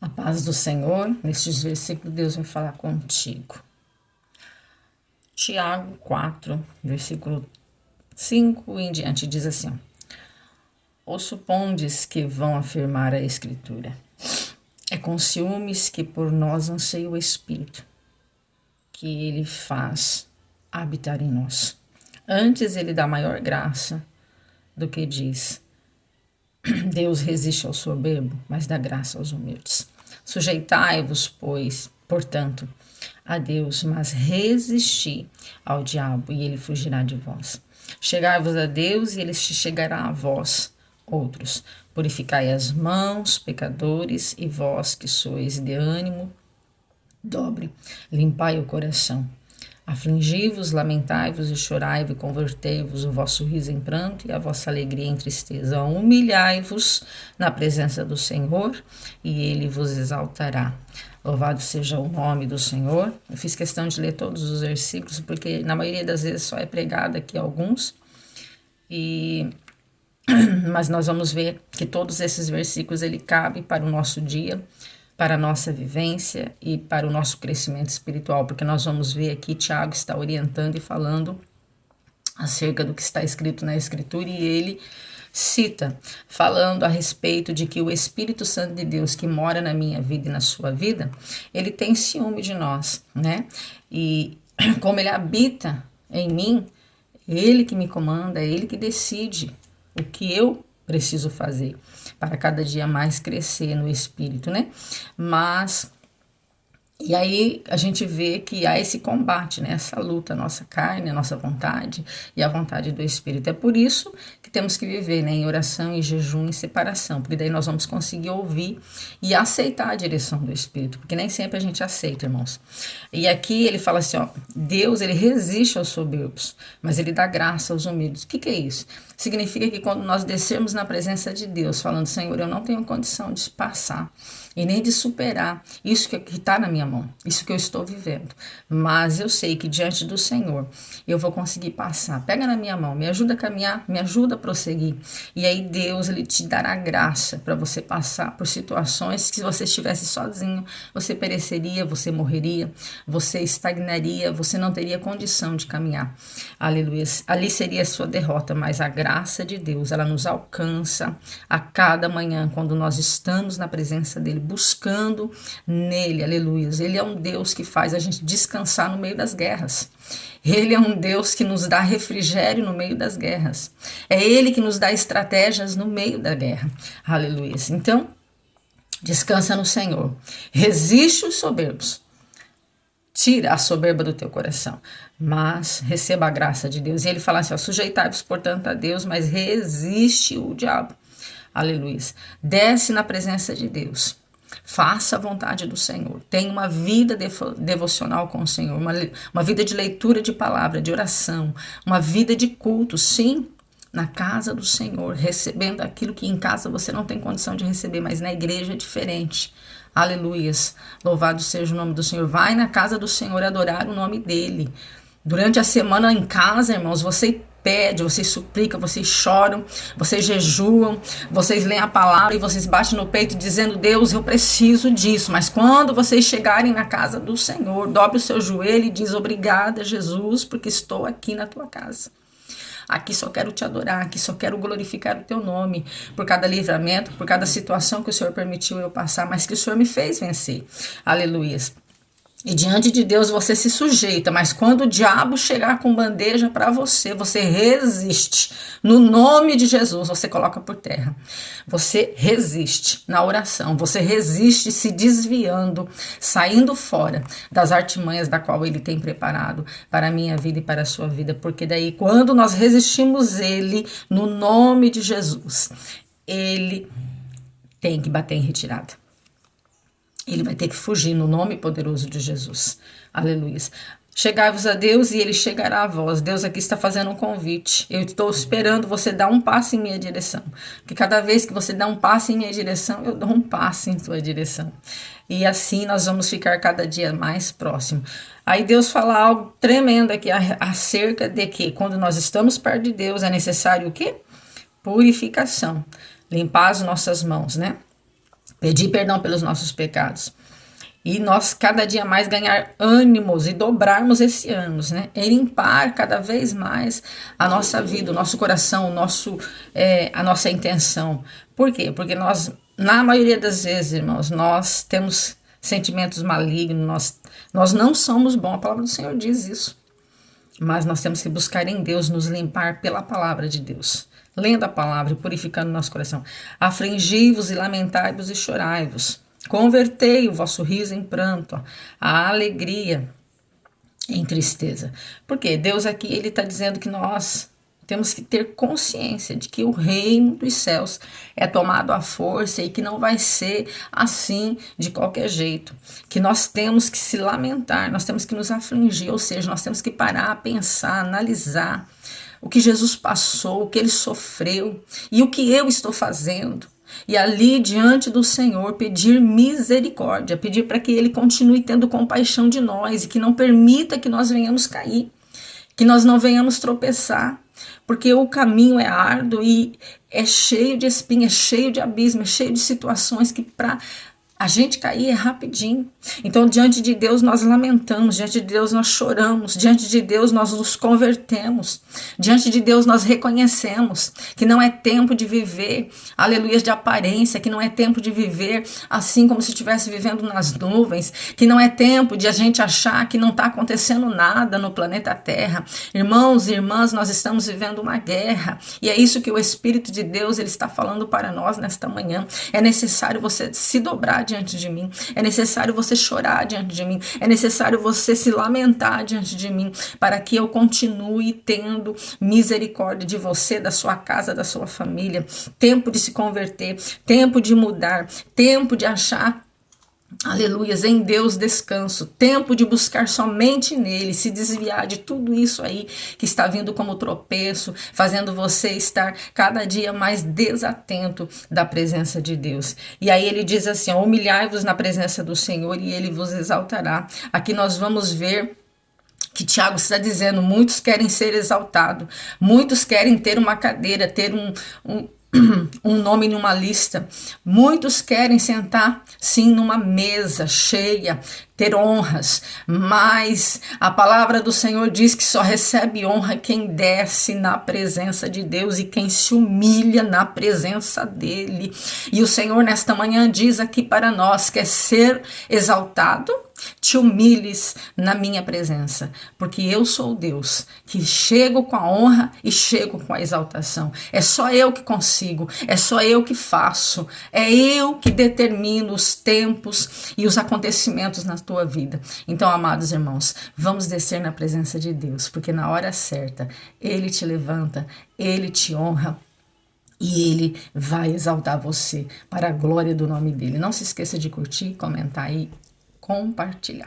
A paz do Senhor, nestes versículos, Deus vai falar contigo. Tiago 4, versículo 5 em diante, diz assim: Ou supondes que vão afirmar a Escritura? É com ciúmes que por nós anseia o Espírito, que ele faz habitar em nós. Antes ele dá maior graça do que diz: Deus resiste ao soberbo, mas dá graça aos humildes. Sujeitai-vos, pois, portanto, a Deus, mas resisti ao diabo, e ele fugirá de vós. Chegai-vos a Deus, e ele se chegará a vós, outros. Purificai as mãos, pecadores, e vós que sois de ânimo dobre, limpai o coração. Afligi-vos, lamentai-vos e chorai-vos e convertei-vos o vosso riso em pranto e a vossa alegria em tristeza. Humilhai-vos na presença do Senhor e ele vos exaltará. Louvado seja o nome do Senhor. Eu fiz questão de ler todos os versículos porque na maioria das vezes só é pregado aqui alguns. Mas nós vamos ver que todos esses versículos ele cabe para o nosso dia, para a nossa vivência e para o nosso crescimento espiritual, porque nós vamos ver aqui Tiago está orientando e falando acerca do que está escrito na Escritura, e ele cita, falando a respeito de que o Espírito Santo de Deus que mora na minha vida e na sua vida, ele tem ciúme de nós, né? E como ele habita em mim, ele que me comanda, é ele que decide o que eu preciso fazer para cada dia mais crescer no espírito, né? Mas e aí a gente vê que há esse combate, né? Essa luta, a nossa carne, a nossa vontade e a vontade do Espírito. É por isso que temos que viver, né? Em oração, em jejum, em separação, porque daí nós vamos conseguir ouvir e aceitar a direção do Espírito, porque nem sempre a gente aceita, irmãos. E aqui ele fala assim, ó, Deus, ele resiste aos soberbos, mas ele dá graça aos humildes. O que é isso? Significa que quando nós descermos na presença de Deus, falando, Senhor, eu não tenho condição de passar e nem de superar isso que está na minha mão, isso que eu estou vivendo. Mas eu sei que diante do Senhor eu vou conseguir passar. Pega na minha mão, me ajuda a caminhar, me ajuda a prosseguir. E aí Deus, ele te dará graça para você passar por situações que se você estivesse sozinho, você pereceria, você morreria, você estagnaria, você não teria condição de caminhar. Aleluia. Ali seria a sua derrota, mas a graça de Deus, ela nos alcança a cada manhã quando nós estamos na presença dele, buscando nele, aleluia. Ele é um Deus que faz a gente descansar no meio das guerras. Ele é um Deus que nos dá refrigério no meio das guerras. É ele que nos dá estratégias no meio da guerra. Aleluia. Então, descansa no Senhor. Resiste os soberbos. Tira a soberba do teu coração, mas receba a graça de Deus. E ele fala assim, sujeitai-vos, portanto, a Deus, mas resiste o diabo. Aleluia. Desce na presença de Deus. Faça a vontade do Senhor. Tenha uma vida devocional com o Senhor, uma vida de leitura de palavra, de oração, uma vida de culto, sim, na casa do Senhor, recebendo aquilo que em casa você não tem condição de receber, mas na igreja é diferente. Aleluias. Louvado seja o nome do Senhor. Vai na casa do Senhor adorar o nome dele. Durante a semana em casa, irmãos, você pede, vocês suplicam, vocês choram, vocês jejuam, vocês leem a palavra e vocês batem no peito dizendo, Deus, eu preciso disso. Mas quando vocês chegarem na casa do Senhor, dobre o seu joelho e diz, obrigada, Jesus, porque estou aqui na tua casa. Aqui só quero te adorar, aqui só quero glorificar o teu nome, por cada livramento, por cada situação que o Senhor permitiu eu passar, mas que o Senhor me fez vencer. Aleluias. E diante de Deus você se sujeita, mas quando o diabo chegar com bandeja para você, você resiste. No nome de Jesus, você coloca por terra. Você resiste na oração, você resiste se desviando, saindo fora das artimanhas da qual ele tem preparado para a minha vida e para a sua vida. Porque daí, quando nós resistimos ele, no nome de Jesus, ele tem que bater em retirada. Ele vai ter que fugir no nome poderoso de Jesus. Aleluia. Chegai-vos a Deus e ele chegará a vós. Deus aqui está fazendo um convite. Eu estou esperando você dar um passo em minha direção. Porque cada vez que você dá um passo em minha direção, eu dou um passo em sua direção. E assim nós vamos ficar cada dia mais próximo. Aí Deus fala algo tremendo aqui acerca de que quando nós estamos perto de Deus é necessário o quê? Purificação. Limpar as nossas mãos, né? pedir perdão pelos nossos pecados. E nós cada dia mais ganhar ânimos e dobrarmos esse ânimos, né? E limpar cada vez mais a nossa vida, o nosso coração, a nossa intenção. Por quê? Porque nós, na maioria das vezes, irmãos, nós temos sentimentos malignos, nós não somos bons, a palavra do Senhor diz isso. Mas nós temos que buscar em Deus nos limpar pela palavra de Deus, lendo a palavra e purificando o nosso coração. Afligi-vos e lamentai-vos e chorai-vos. Convertei o vosso riso em pranto, a alegria em tristeza. Porque Deus aqui, ele está dizendo que nós temos que ter consciência de que o reino dos céus é tomado à força e que não vai ser assim de qualquer jeito. Que nós temos que se lamentar, nós temos que nos afligir, ou seja, nós temos que parar, pensar, analisar o que Jesus passou, o que ele sofreu e o que eu estou fazendo. E ali diante do Senhor pedir misericórdia, pedir para que ele continue tendo compaixão de nós e que não permita que nós venhamos cair, que nós não venhamos tropeçar, porque o caminho é árduo e é cheio de espinhos, é cheio de abismo, é cheio de situações que para a gente cair é rapidinho. Então, diante de Deus nós lamentamos, diante de Deus nós choramos, diante de Deus nós nos convertemos, diante de Deus nós reconhecemos que não é tempo de viver, aleluia, de aparência, que não é tempo de viver assim como se estivesse vivendo nas nuvens, que não é tempo de a gente achar que não está acontecendo nada no planeta Terra. Irmãos e irmãs, nós estamos vivendo uma guerra e é isso que o Espírito de Deus ele está falando para nós nesta manhã. É necessário você se dobrar diante de mim, é necessário você chorar diante de mim, é necessário você se lamentar diante de mim, para que eu continue tendo misericórdia de você, da sua casa, da sua família. Tempo de se converter, tempo de mudar, tempo de achar, aleluias, em Deus descanso, tempo de buscar somente nele, se desviar de tudo isso aí que está vindo como tropeço, fazendo você estar cada dia mais desatento da presença de Deus. E aí ele diz assim, humilhai-vos na presença do Senhor e ele vos exaltará. Aqui nós vamos ver que Tiago está dizendo, muitos querem ser exaltados, muitos querem ter uma cadeira, ter um nome numa lista. Muitos querem sentar, sim, numa mesa cheia, ter honras, mas a palavra do Senhor diz que só recebe honra quem desce na presença de Deus e quem se humilha na presença dele. E o Senhor nesta manhã diz aqui para nós, quer ser exaltado? Te humilhes na minha presença, porque eu sou Deus que chego com a honra e chego com a exaltação. É só eu que consigo, é só eu que faço, é eu que determino os tempos e os acontecimentos na tua vida. Então, amados irmãos, vamos descer na presença de Deus, porque na hora certa ele te levanta, ele te honra. E ele vai exaltar você para a glória do nome dele. Não se esqueça de curtir, comentar e compartilhar.